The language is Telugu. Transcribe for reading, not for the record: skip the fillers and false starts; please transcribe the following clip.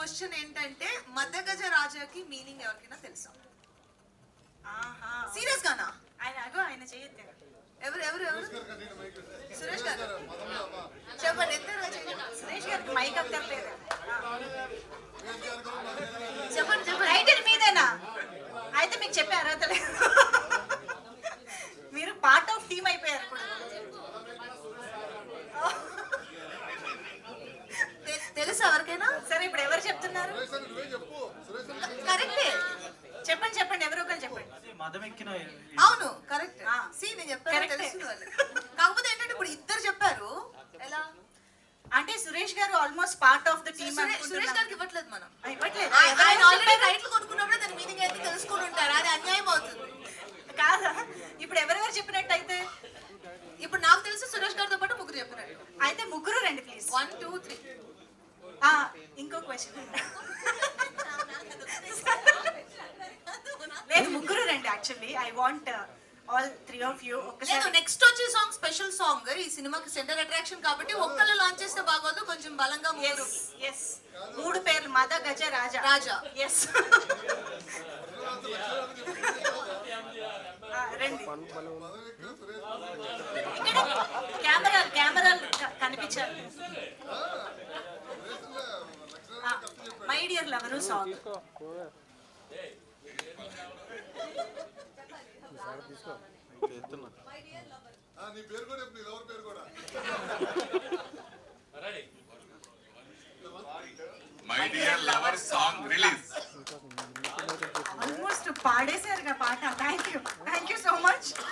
క్వశ్చన్ ఏంటంటే మదగజ రాజాకి మీనింగ్ ఎవరికైనా తెలుసా? సీరియస్ గానా? ఆయన చేయొద్దు. ఎవరు ఎవరు ఎవరు? సురేష్ గారు చెప్పండి. సురేష్ గారికి మైక్ అక్కర్లేదు. చెప్పండి చెప్పండి. టైటిల్ మీదేనా? అయితే మీకు చెప్పే అర్హత లేదు. మీరు పార్ట్ ఆఫ్ టీమ్ అయిపోయారు ఇప్పుడు. తెలుసా ఎవరికైనా? సరే ఇప్పుడు ఎవరు చెప్తున్నారు? కరెక్టే. చెప్పండి చెప్పండి, ఎవరో ఒకరు చెప్పండి. అవును కరెక్ట్. సి నేను చెప్పాను తెలుసు. కాకపోతే ఏంటంటే ఇప్పుడు ఇద్దరు చెప్పారు. ఎలా అంటే సురేష్ గారు almost part of the team. Suresh గారికి ఇవ్వట్లేదు మనం. ఇవ్వట్లేదు. ఆయన ఆల్రెడీ రైట్లు కొనుక్కున్నప్పుడు దాని మీనింగ్ అయితే తెలుసుకుని ఉంటారు. అది అన్యాయం అవుతుంది కాదా? ఇప్పుడు ఎవరెవరు చెప్పినట్టయితే? ఇప్పుడు నాకు తెలిసి సురేష్ గారితో పాటు ముగ్గురు చెప్పినట్టు. అయితే ముగ్గురు రండి ప్లీజ్. 1 2 3. ఇంకో క్వశ్చన్ లేదు, ముగ్గురు రండి. Actually I want all 3 of you. లేదు, నెక్స్ట్ వచ్చే సాంగ్ స్పెషల్ సాంగ్. ఈ సినిమాకి సెంటర్ అట్రాక్షన్ కాబట్టి ఒక్కళ్ళు లాంచ్ చేస్తే బాగోదు. కొంచెం బలంగా మూడు. ఎస్, 3 పేర్లు మద గజ రాజా. రాజా. ఎస్ రండి. ఇక్కడ కెమెరాలు కనిపించాలి. My dear lover song. నీ పేరు కూడా